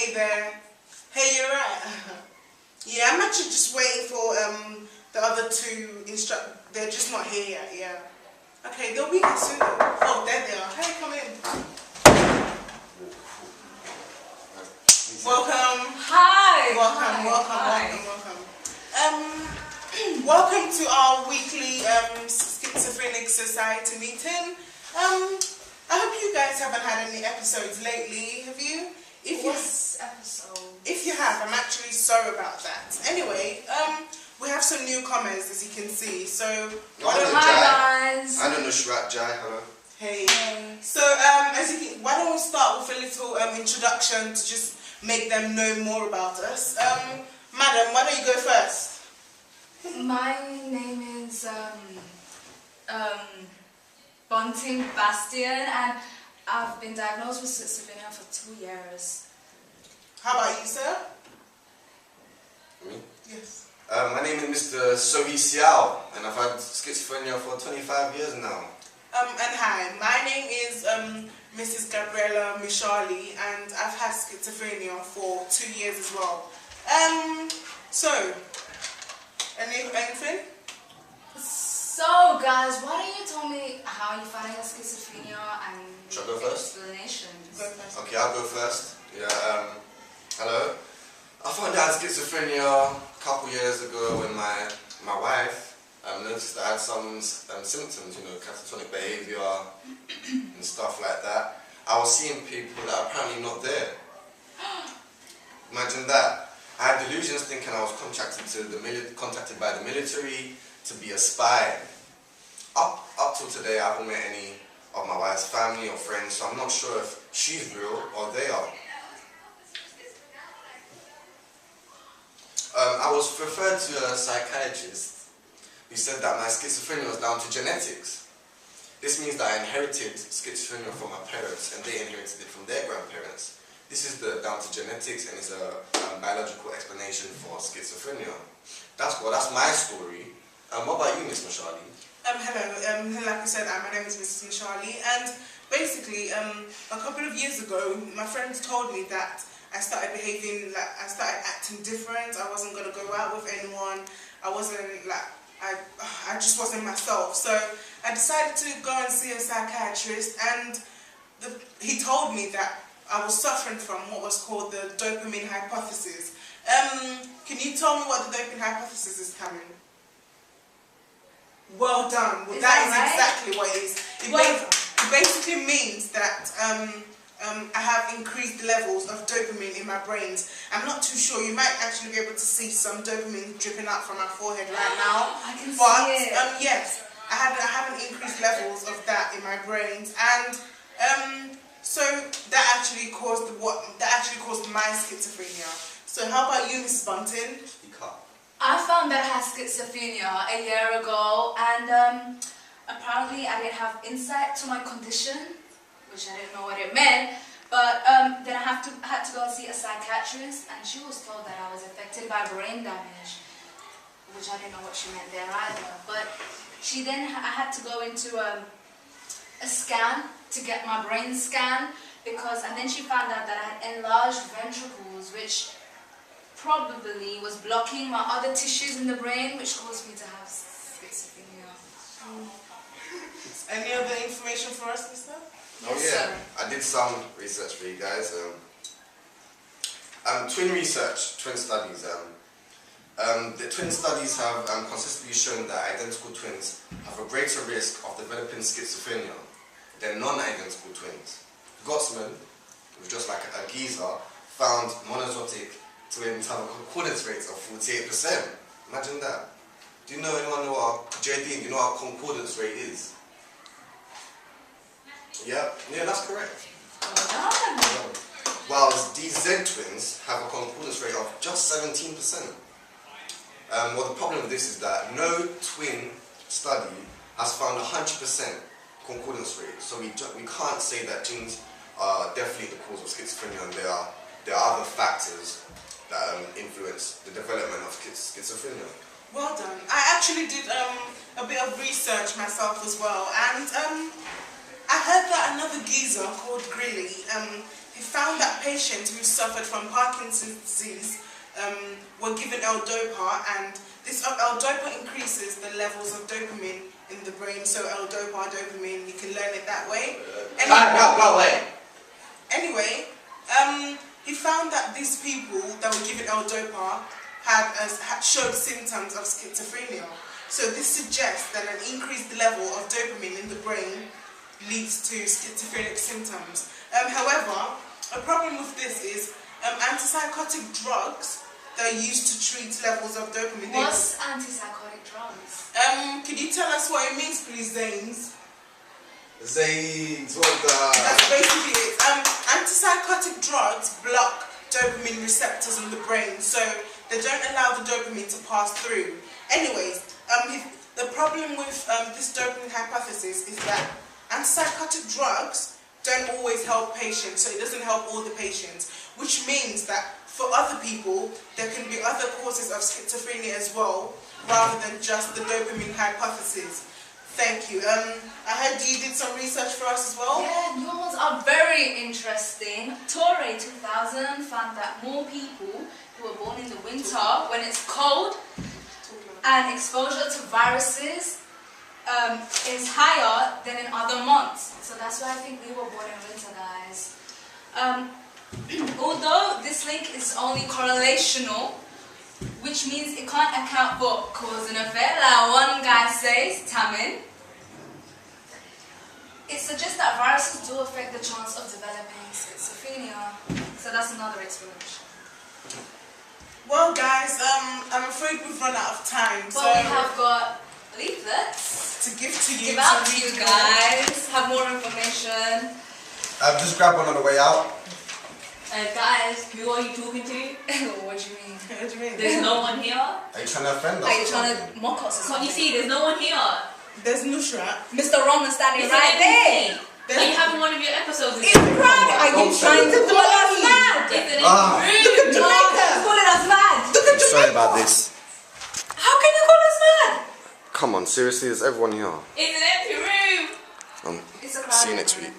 Hey there. Hey, you're right. Yeah, I'm actually just waiting for the other two They're just not here yet. Yeah. Okay, they'll be here soon. Oh, there they are. Hey, come in. Welcome. Hi. Welcome. Welcome to our weekly Schizophrenic Society meeting. I hope you guys haven't had any episodes lately, have you? If you have, I'm actually sorry about that. Anyway, we have some newcomers, as you can see. So, hi guys. I don't know Shrat Jai. Hello. Hey. So, as you can, why don't we start with a little introduction to just make them know more about us. Madam, why don't you go first? My name is Bunting Bastian, and I've been diagnosed with schizophrenia for 2 years. How about you, sir? Me? Yes. My name is Mr. Sohi Xiao, and I've had schizophrenia for 25 years now. And hi, my name is Mrs. Gabriella Mishali, and I've had schizophrenia for 2 years as well. So, anything? So guys, why don't you tell me how you found out schizophrenia and Shall I go first? Explanations. Go first. Okay, I'll go first. Yeah. Hello. I found out schizophrenia a couple years ago when my wife noticed I had some symptoms, you know, catatonic behavior and stuff like that. I was seeing people that are apparently not there. Imagine that. I had delusions thinking I was contacted by the military to be a spy. Up till today, I haven't met any of my wife's family or friends, so I'm not sure if she's real or they are. I was referred to a psychiatrist who said that my schizophrenia was down to genetics. This means that I inherited schizophrenia from my parents and they inherited it from their grandparents. This is down to genetics, and it's a biological explanation for schizophrenia. That's my story. What about you, Miss Mashali? Hello. Like I said, my name is Mrs. Mishali, and basically, a couple of years ago, my friends told me that I started acting different. I wasn't going to go out with anyone. I just wasn't myself. So I decided to go and see a psychiatrist, and he told me that I was suffering from what was called the dopamine hypothesis. Can you tell me what the dopamine hypothesis is, Cameron? Well done. Well, that is right? Exactly what it is. It basically means that I have increased levels of dopamine in my brains. I'm not too sure. You might actually be able to see some dopamine dripping out from my forehead right now. I can see it. Yes, I have an increased levels of that in my brains, and so that actually caused my schizophrenia. So how about you, Mrs. Bunting? I found that I had schizophrenia a year ago, and apparently I didn't have insight to my condition, which I didn't know what it meant. But then I had to go and see a psychiatrist, and she was told that I was affected by brain damage, which I didn't know what she meant there either. But I had to go into a scan to get my brain scanned, and then she found out that I had enlarged ventricles, which probably was blocking my other tissues in the brain, which caused me to have schizophrenia. Any other information for us, mister? Oh yes, yeah, sir. I did some research for you guys. Twin studies. The twin studies have consistently shown that identical twins have a greater risk of developing schizophrenia than non-identical twins. Gottsman, who's just like a geezer, found monozotic twins have a concordance rate of 48%. Imagine that. Do you know anyone JD, do you know what a concordance rate is? Yeah, that's correct. While these Z twins have a concordance rate of just 17%. Well, the problem with this is that no twin study has found 100% concordance rate. So we can't say that genes are definitely the cause of schizophrenia, and there are other factors that influence the development of schizophrenia. Well done. I actually did a bit of research myself as well, and I heard that another geezer called Grilly he found that patients who suffered from Parkinson's disease were given L-DOPA, and this L-DOPA increases the levels of dopamine in the brain. So L-DOPA, dopamine, you can learn it that way. Anyway, he found that these people that were given L-DOPA had showed symptoms of schizophrenia. So this suggests that an increased level of dopamine in the brain leads to schizophrenic symptoms. However, a problem with this is antipsychotic drugs that are used to treat levels of dopamine. What's antipsychotic drugs? Can you tell us what it means, please, Zanes? Zanes, what the... That's basically it. Antipsychotic drugs block dopamine receptors in the brain, so they don't allow the dopamine to pass through. Anyways, the problem with this dopamine hypothesis is that antipsychotic drugs don't always help patients, so it doesn't help all the patients, which means that for other people, there can be other causes of schizophrenia as well, rather than just the dopamine hypothesis. Thank you. I heard you did some research for us as well? Yeah, your ones are very interesting. Torre 2000 found that more people who were born in the winter when it's cold and exposure to viruses is higher than in other months. So that's why I think we were born in winter, guys. Although this link is only correlational, which means it can't account for cause and effect, like one guy says, Tamin. It suggests that viruses do affect the chance of developing schizophrenia. So that's another explanation. Well, guys, I'm afraid we've run out of time. But we have got leaflets to give to you. Give out to you guys. Have more information. Just grab one on the way out. Guys, who are you talking to? What do you mean? What do you mean? There's no one here. Are you trying to offend us? Are you trying to mock us? Can't you see? There's no one here. There's Nusrat. Mr. Roman standing It's right there. Are you having one of your episodes? It's private. Are you trying to call us mad? It's an Ah. empty room. Calling us mad. Sorry about this. How can you call us mad? Come on, seriously, is everyone here? It's an empty room. It's a crowd. See you next week.